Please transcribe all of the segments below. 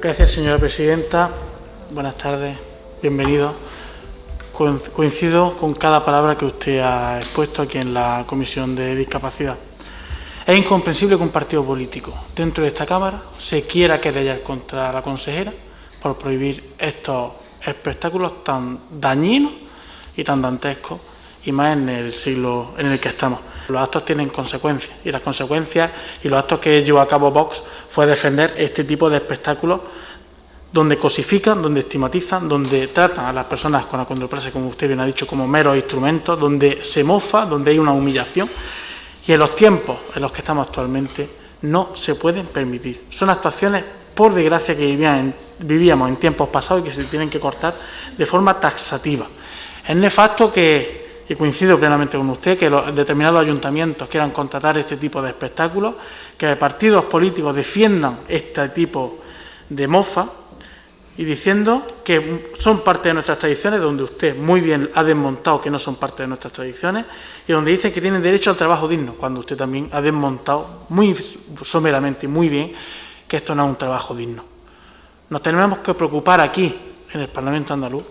Gracias, señora presidenta. Buenas tardes, bienvenido. Coincido con cada palabra que usted ha expuesto aquí en la Comisión de Discapacidad. Es incomprensible que un partido político dentro de esta Cámara se quiera querellar contra la consejera por prohibir estos espectáculos tan dañinos y tan dantescos, y más en el siglo en el que estamos. Los actos tienen consecuencias, y las consecuencias y los actos que llevó a cabo Vox fue defender este tipo de espectáculos donde cosifican, donde estigmatizan, donde tratan a las personas con acondroplasia, como usted bien ha dicho, como meros instrumentos, donde se mofa, donde hay una humillación. Y en los tiempos en los que estamos actualmente no se pueden permitir. Son actuaciones, por desgracia, que vivíamos en tiempos pasados y que se tienen que cortar de forma taxativa. Es nefasto y coincido plenamente con usted, que los determinados ayuntamientos quieran contratar este tipo de espectáculos, que partidos políticos defiendan este tipo de mofa, y diciendo que son parte de nuestras tradiciones, donde usted muy bien ha desmontado que no son parte de nuestras tradiciones, y donde dice que tienen derecho al trabajo digno, cuando usted también ha desmontado muy someramente y muy bien que esto no es un trabajo digno. Nos tenemos que preocupar aquí, en el Parlamento andaluz,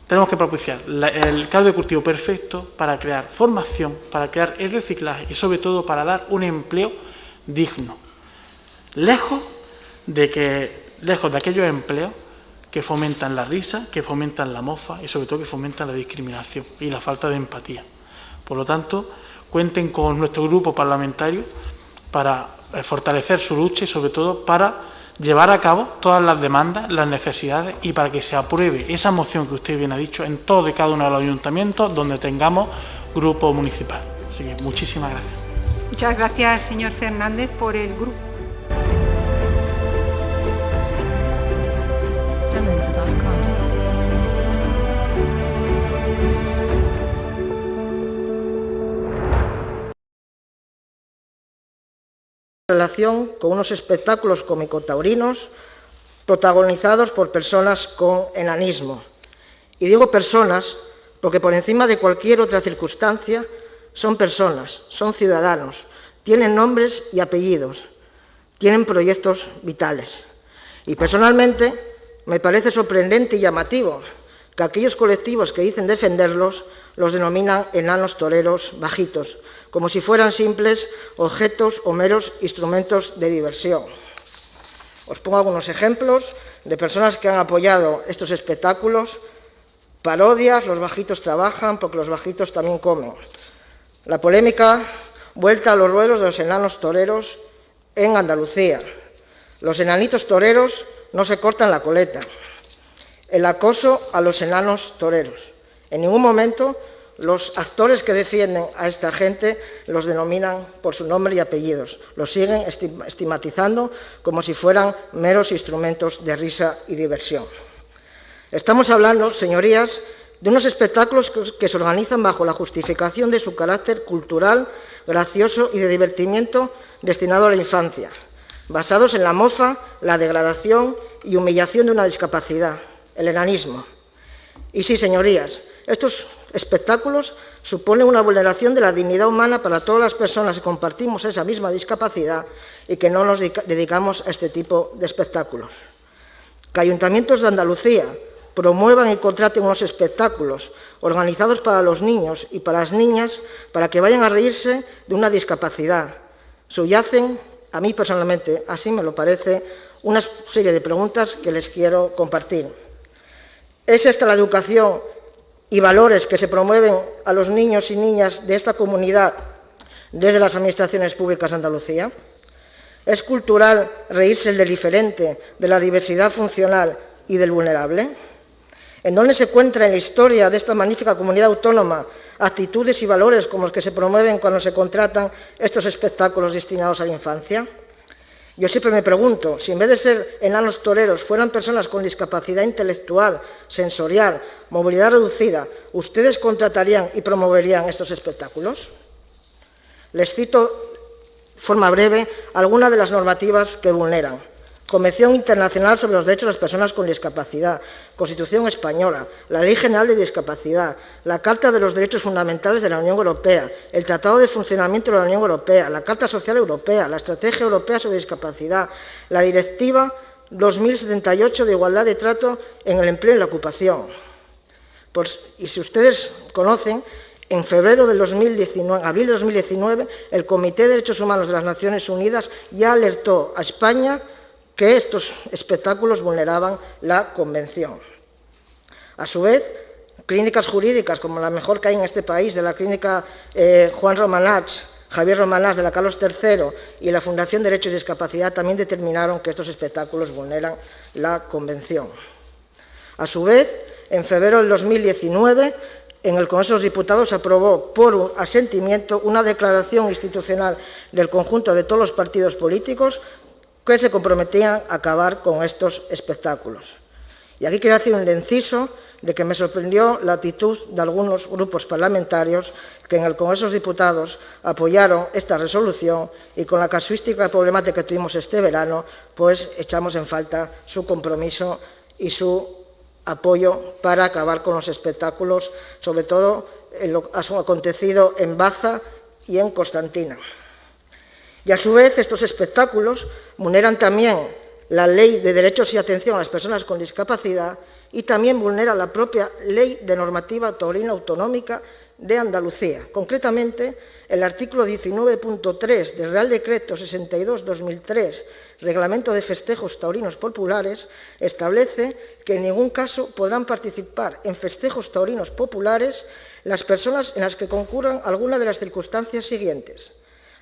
tenemos que propiciar el caldo de cultivo perfecto para crear formación, para crear el reciclaje y sobre todo para dar un empleo digno, lejos de aquellos empleos que fomentan la risa, que fomentan la mofa y sobre todo que fomentan la discriminación y la falta de empatía. Por lo tanto, cuenten con nuestro grupo parlamentario para fortalecer su lucha y sobre todo para llevar a cabo todas las demandas, las necesidades y para que se apruebe esa moción que usted bien ha dicho en todo y cada uno de los ayuntamientos donde tengamos grupo municipal. Así que muchísimas gracias. Muchas gracias, señor Fernández, por el grupo. Relación con unos espectáculos cómico-taurinos protagonizados por personas con enanismo. Y digo personas porque por encima de cualquier otra circunstancia son personas, son ciudadanos, tienen nombres y apellidos, tienen proyectos vitales. Y personalmente me parece sorprendente y llamativo que aquellos colectivos que dicen defenderlos los denominan enanos toreros bajitos, como si fueran simples objetos o meros instrumentos de diversión. Os pongo algunos ejemplos de personas que han apoyado estos espectáculos. Parodias: los bajitos trabajan porque los bajitos también comen. La polémica vuelta a los ruedos de los enanos toreros en Andalucía. Los enanitos toreros no se cortan la coleta. El acoso a los enanos toreros. En ningún momento los actores que defienden a esta gente los denominan por su nombre y apellidos. Los siguen estigmatizando como si fueran meros instrumentos de risa y diversión. Estamos hablando, señorías, de unos espectáculos que se organizan bajo la justificación de su carácter cultural, gracioso y de divertimiento destinado a la infancia, basados en la mofa, la degradación y humillación de una discapacidad, el enanismo. Y sí, señorías, estos espectáculos suponen una vulneración de la dignidad humana para todas las personas que compartimos esa misma discapacidad y que no nos dedicamos a este tipo de espectáculos. Que ayuntamientos de Andalucía promuevan y contraten unos espectáculos organizados para los niños y para las niñas para que vayan a reírse de una discapacidad. Subyacen, a mí personalmente, así me lo parece, una serie de preguntas que les quiero compartir. ¿Es esta la educación y valores que se promueven a los niños y niñas de esta comunidad desde las administraciones públicas de Andalucía? ¿Es cultural reírse del diferente, de la diversidad funcional y del vulnerable? ¿En dónde se encuentra en la historia de esta magnífica comunidad autónoma actitudes y valores como los que se promueven cuando se contratan estos espectáculos destinados a la infancia? Yo siempre me pregunto, si en vez de ser enanos toreros fueran personas con discapacidad intelectual, sensorial, movilidad reducida, ¿ustedes contratarían y promoverían estos espectáculos? Les cito de forma breve algunas de las normativas que vulneran. Convención Internacional sobre los Derechos de las Personas con Discapacidad, Constitución Española, la Ley General de Discapacidad, la Carta de los Derechos Fundamentales de la Unión Europea, el Tratado de Funcionamiento de la Unión Europea, la Carta Social Europea, la Estrategia Europea sobre Discapacidad, la Directiva 2078 de igualdad de trato en el empleo y la ocupación. Y si ustedes conocen, en abril de 2019, el Comité de Derechos Humanos de las Naciones Unidas ya alertó a España que estos espectáculos vulneraban la Convención. A su vez, clínicas jurídicas como la mejor que hay en este país, de la clínica Javier Romanach de la Carlos III y la Fundación Derecho y Discapacidad también determinaron que estos espectáculos vulneran la Convención. A su vez, en febrero del 2019, en el Congreso de los Diputados se aprobó por un asentimiento una declaración institucional del conjunto de todos los partidos políticos que se comprometían a acabar con estos espectáculos. Y aquí quiero hacer un inciso de que me sorprendió la actitud de algunos grupos parlamentarios que en el Congreso de los Diputados apoyaron esta resolución y con la casuística problemática que tuvimos este verano, pues echamos en falta su compromiso y su apoyo para acabar con los espectáculos, sobre todo en lo acontecido en Baza y en Constantina. Y a su vez estos espectáculos vulneran también la Ley de Derechos y Atención a las Personas con Discapacidad y también vulnera la propia Ley de Normativa Taurina Autonómica de Andalucía. Concretamente, el artículo 19.3 del Real Decreto 62/2003, Reglamento de Festejos Taurinos Populares, establece que en ningún caso podrán participar en festejos taurinos populares las personas en las que concurran alguna de las circunstancias siguientes: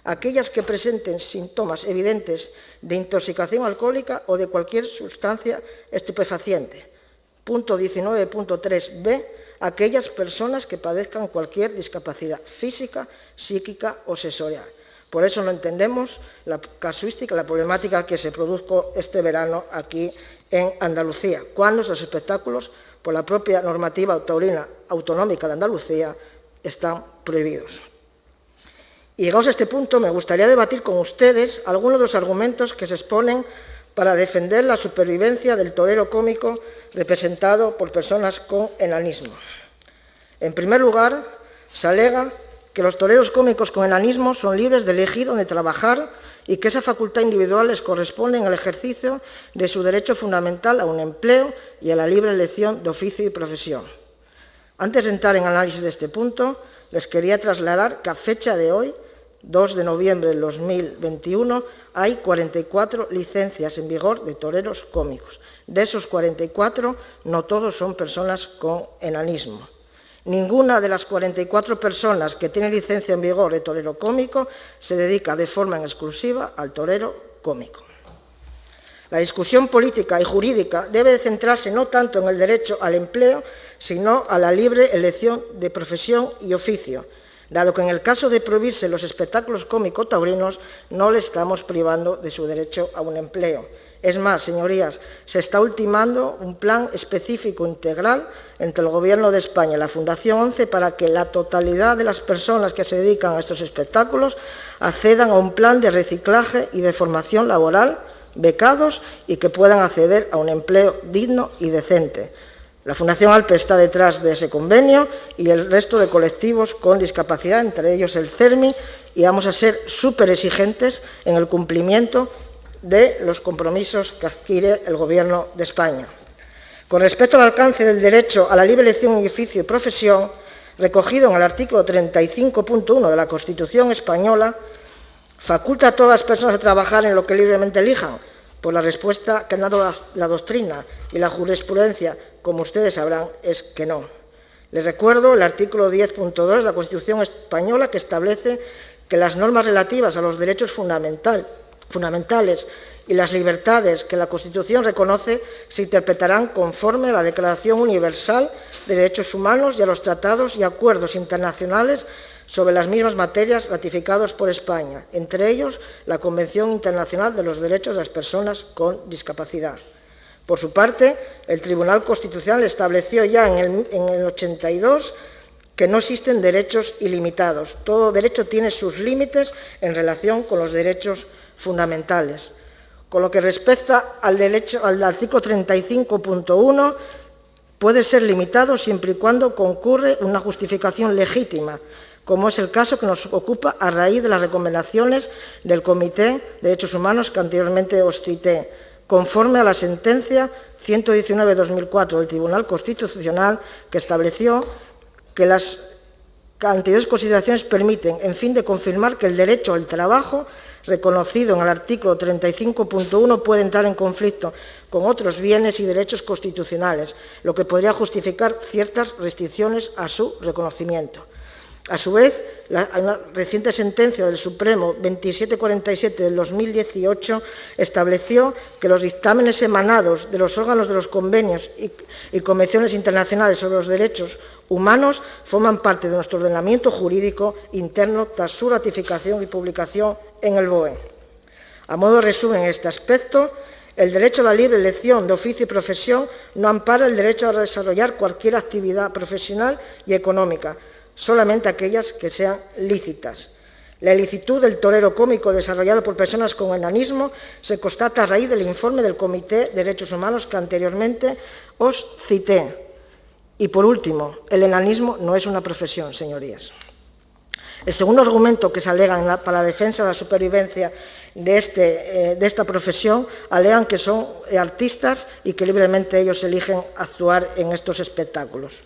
aquellas que presenten síntomas evidentes de intoxicación alcohólica o de cualquier sustancia estupefaciente. Punto 19.3b, aquellas personas que padezcan cualquier discapacidad física, psíquica o sensorial. Por eso no entendemos la casuística, la problemática que se produjo este verano aquí en Andalucía, cuando esos espectáculos, por la propia normativa taurina autonómica de Andalucía, están prohibidos. Y llegados a este punto, me gustaría debatir con ustedes algunos de los argumentos que se exponen para defender la supervivencia del torero cómico representado por personas con enanismo. En primer lugar, se alega que los toreros cómicos con enanismo son libres de elegir dónde trabajar y que esa facultad individual les corresponde en el ejercicio de su derecho fundamental a un empleo y a la libre elección de oficio y profesión. Antes de entrar en análisis de este punto, les quería trasladar que a fecha de hoy, 2 de noviembre del 2021, hay 44 licencias en vigor de toreros cómicos. De esos 44, no todos son personas con enanismo. Ninguna de las 44 personas que tienen licencia en vigor de torero cómico se dedica de forma exclusiva al torero cómico. La discusión política y jurídica debe centrarse no tanto en el derecho al empleo, sino a la libre elección de profesión y oficio, dado que en el caso de prohibirse los espectáculos cómico-taurinos no le estamos privando de su derecho a un empleo. Es más, señorías, se está ultimando un plan específico integral entre el Gobierno de España y la Fundación ONCE para que la totalidad de las personas que se dedican a estos espectáculos accedan a un plan de reciclaje y de formación laboral, becados y que puedan acceder a un empleo digno y decente. La Fundación ALPE está detrás de ese convenio y el resto de colectivos con discapacidad, entre ellos el CERMI, y vamos a ser súper exigentes en el cumplimiento de los compromisos que adquiere el Gobierno de España. Con respecto al alcance del derecho a la libre elección de oficio y profesión, recogido en el artículo 35.1 de la Constitución española, faculta a todas las personas a trabajar en lo que libremente elijan. Pues la respuesta que han dado la doctrina y la jurisprudencia, como ustedes sabrán, es que no. Les recuerdo el artículo 10.2 de la Constitución española, que establece que las normas relativas a los derechos fundamentales y las libertades que la Constitución reconoce se interpretarán conforme a la Declaración Universal de Derechos Humanos y a los tratados y acuerdos internacionales sobre las mismas materias ratificados por España, entre ellos la Convención Internacional de los Derechos de las Personas con Discapacidad. Por su parte, el Tribunal Constitucional estableció ya en el 82 que no existen derechos ilimitados. Todo derecho tiene sus límites en relación con los derechos fundamentales. Con lo que respecta al artículo 35.1, puede ser limitado siempre y cuando concurre una justificación legítima, como es el caso que nos ocupa a raíz de las recomendaciones del Comité de Derechos Humanos que anteriormente os cité. conforme a la sentencia 119/2004 del Tribunal Constitucional, que estableció que las anteriores consideraciones permiten, en fin de confirmar que el derecho al trabajo, reconocido en el artículo 35.1, puede entrar en conflicto con otros bienes y derechos constitucionales, lo que podría justificar ciertas restricciones a su reconocimiento. A su vez, una reciente sentencia del Supremo 2747 del 2018 estableció que los dictámenes emanados de los órganos de los convenios y convenciones internacionales sobre los derechos humanos forman parte de nuestro ordenamiento jurídico interno tras su ratificación y publicación en el BOE. A modo de resumen en este aspecto, el derecho a la libre elección de oficio y profesión no ampara el derecho a desarrollar cualquier actividad profesional y económica, solamente aquellas que sean lícitas. La ilicitud del torero cómico desarrollado por personas con enanismo se constata a raíz del informe del Comité de Derechos Humanos que anteriormente os cité. Y, por último, el enanismo no es una profesión, señorías. El segundo argumento que se alega para la defensa de la supervivencia de esta profesión, alegan que son artistas y que libremente ellos eligen actuar en estos espectáculos.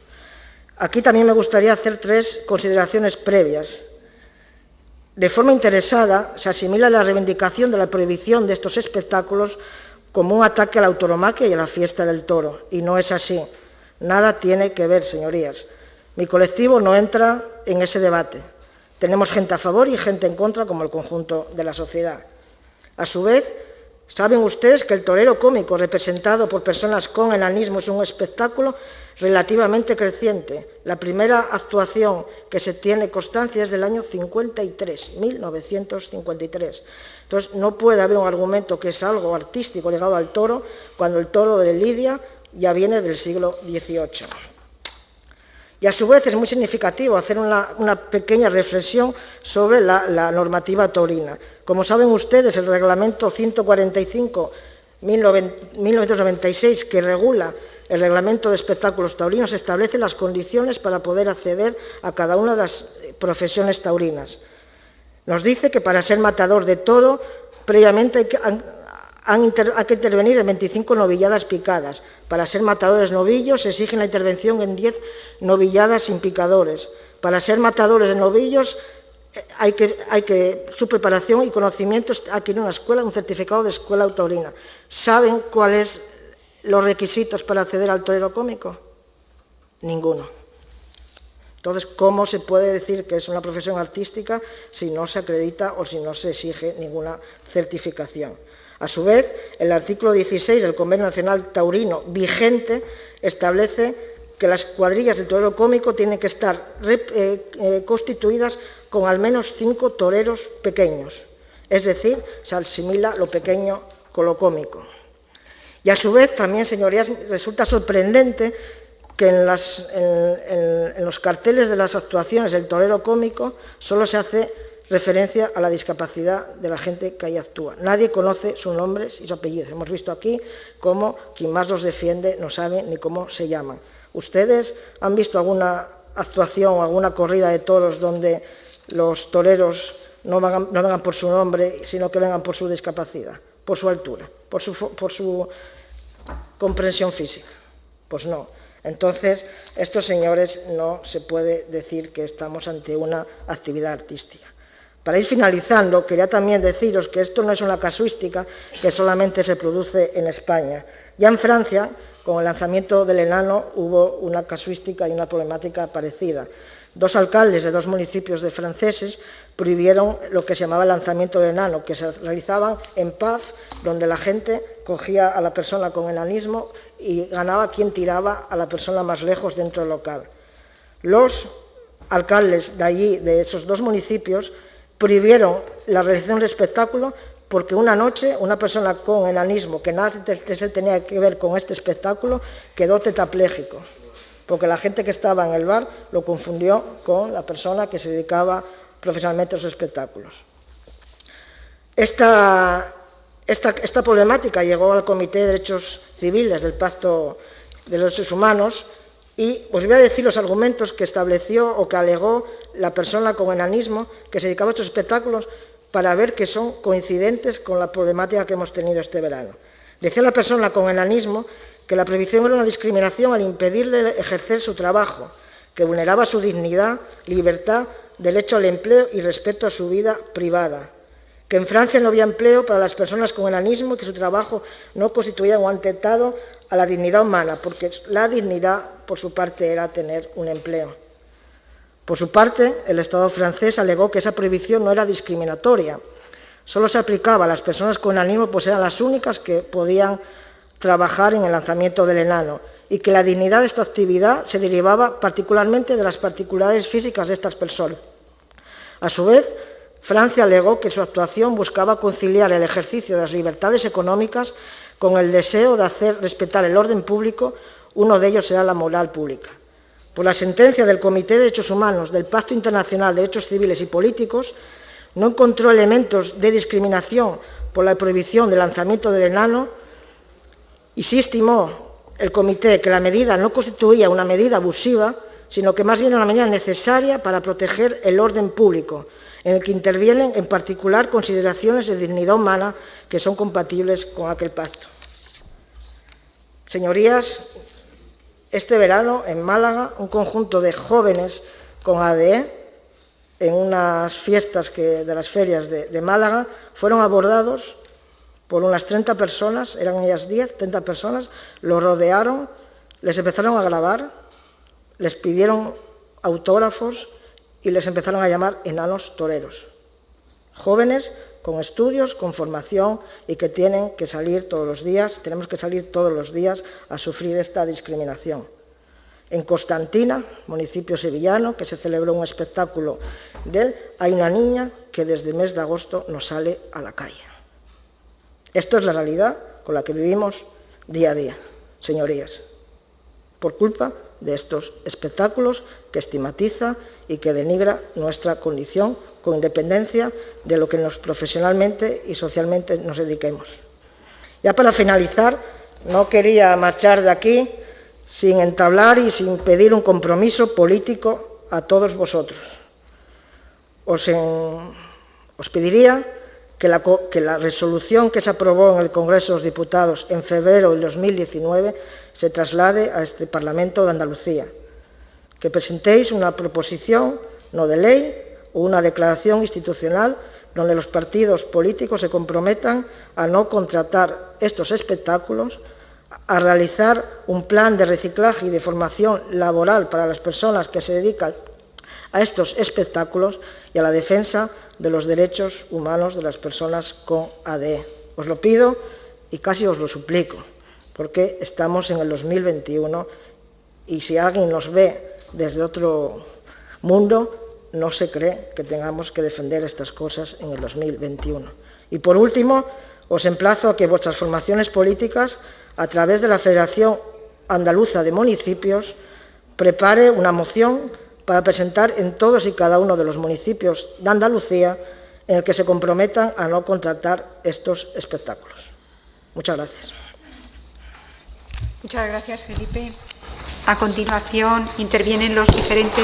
Aquí también me gustaría hacer 3 consideraciones previas. De forma interesada, se asimila la reivindicación de la prohibición de estos espectáculos como un ataque a la tauromaquia y a la fiesta del toro, y no es así. Nada tiene que ver, señorías. Mi colectivo no entra en ese debate. Tenemos gente a favor y gente en contra, como el conjunto de la sociedad. A su vez, saben ustedes que el torero cómico representado por personas con enanismo es un espectáculo relativamente creciente. La primera actuación que se tiene constancia es del año 53, 1953. Entonces, no puede haber un argumento que es algo artístico ligado al toro, cuando el toro de Lidia ya viene del siglo XVIII. Y a su vez es muy significativo hacer una pequeña reflexión sobre la normativa taurina. Como saben ustedes, el reglamento 145/1996, que regula el reglamento de espectáculos taurinos, establece las condiciones para poder acceder a cada una de las profesiones taurinas. Nos dice que para ser matador de toro, previamente hay que intervenir en 25 novilladas picadas. Para ser matadores novillos se exige la intervención en 10 novilladas sin picadores. Para ser matadores de novillos su preparación y conocimientos, hay que ir a una escuela, un certificado de escuela taurina. ¿Saben cuáles son los requisitos para acceder al torero cómico? Ninguno. Entonces, ¿cómo se puede decir que es una profesión artística si no se acredita o si no se exige ninguna certificación? A su vez, el artículo 16 del Convenio Nacional Taurino vigente establece que las cuadrillas del torero cómico tienen que estar constituidas con al menos 5 toreros pequeños. Es decir, se asimila lo pequeño con lo cómico. Y a su vez, también, señorías, resulta sorprendente que en los carteles de las actuaciones del torero cómico solo se hace referencia a la discapacidad de la gente que ahí actúa. Nadie conoce sus nombres y sus apellidos. Hemos visto aquí cómo quien más los defiende no sabe ni cómo se llaman. ¿Ustedes han visto alguna actuación o alguna corrida de toros donde los toreros no vengan por su nombre, sino que vengan por su discapacidad, por su altura, por su comprensión física? Pues no. Entonces, estos señores no se puede decir que estamos ante una actividad artística. Para ir finalizando, quería también deciros que esto no es una casuística que solamente se produce en España. Ya en Francia, con el lanzamiento del enano, hubo una casuística y una problemática parecida. 2 alcaldes de 2 municipios de franceses prohibieron lo que se llamaba el lanzamiento del enano, que se realizaban en paz, donde la gente cogía a la persona con enanismo y ganaba quien tiraba a la persona más lejos dentro del local. Los alcaldes de allí, de esos 2 municipios, prohibieron la realización del espectáculo porque una noche una persona con enanismo, que nada tenía que ver con este espectáculo, quedó tetrapléjico, porque la gente que estaba en el bar lo confundió con la persona que se dedicaba profesionalmente a esos espectáculos. Esta problemática llegó al Comité de Derechos Civiles del Pacto de los Derechos Humanos, y os voy a decir los argumentos que estableció o que alegó la persona con enanismo que se dedicaba a estos espectáculos para ver que son coincidentes con la problemática que hemos tenido este verano. Decía la persona con enanismo que la prohibición era una discriminación al impedirle ejercer su trabajo, que vulneraba su dignidad, libertad, derecho al empleo y respeto a su vida privada, que en Francia no había empleo para las personas con enanismo y que su trabajo no constituía un atentado a la dignidad humana, porque la dignidad, por su parte, era tener un empleo. Por su parte, el Estado francés alegó que esa prohibición no era discriminatoria, solo se aplicaba a las personas con enanismo, pues eran las únicas que podían trabajar en el lanzamiento del enano, y que la dignidad de esta actividad se derivaba particularmente de las particularidades físicas de estas personas. A su vez, Francia alegó que su actuación buscaba conciliar el ejercicio de las libertades económicas con el deseo de hacer respetar el orden público, uno de ellos era la moral pública. Por la sentencia del Comité de Derechos Humanos del Pacto Internacional de Derechos Civiles y Políticos, no encontró elementos de discriminación por la prohibición del lanzamiento del enano y sí estimó el Comité que la medida no constituía una medida abusiva, sino que más bien una medida necesaria para proteger el orden público, en el que intervienen en particular consideraciones de dignidad humana que son compatibles con aquel pacto. Señorías, este verano en Málaga un conjunto de jóvenes con ADE, en unas fiestas de las ferias de Málaga, fueron abordados por unas 30 personas, eran ellas 10, 30 personas, los rodearon, les empezaron a grabar, les pidieron autógrafos y les empezaron a llamar enanos toreros. Jóvenes con estudios, con formación y que tienen que salir todos los días, tenemos que salir todos los días a sufrir esta discriminación. En Constantina, municipio sevillano, que se celebró un espectáculo de él, hay una niña que desde el mes de agosto no sale a la calle. Esto es la realidad con la que vivimos día a día, señorías, por culpa de estos espectáculos que estigmatiza y que denigra nuestra condición con independencia de lo que nos profesionalmente y socialmente nos dediquemos. Ya para finalizar, no quería marchar de aquí sin entablar y sin pedir un compromiso político a todos vosotros. Os pediría que la resolución que se aprobó en el Congreso de los Diputados en febrero del 2019 se traslade a este Parlamento de Andalucía, que presentéis una proposición, no de ley, o una declaración institucional donde los partidos políticos se comprometan a no contratar estos espectáculos, a realizar un plan de reciclaje y de formación laboral para las personas que se dedican a estos espectáculos y a la defensa de los derechos humanos de las personas con ADE. Os lo pido y casi os lo suplico, porque estamos en el 2021 y si alguien nos ve desde otro mundo, no se cree que tengamos que defender estas cosas en el 2021. Y por último, os emplazo a que vuestras formaciones políticas, a través de la Federación Andaluza de Municipios, prepare una moción para presentar en todos y cada uno de los municipios de Andalucía en el que se comprometan a no contratar estos espectáculos. Muchas gracias. Muchas gracias, Felipe. A continuación, intervienen los diferentes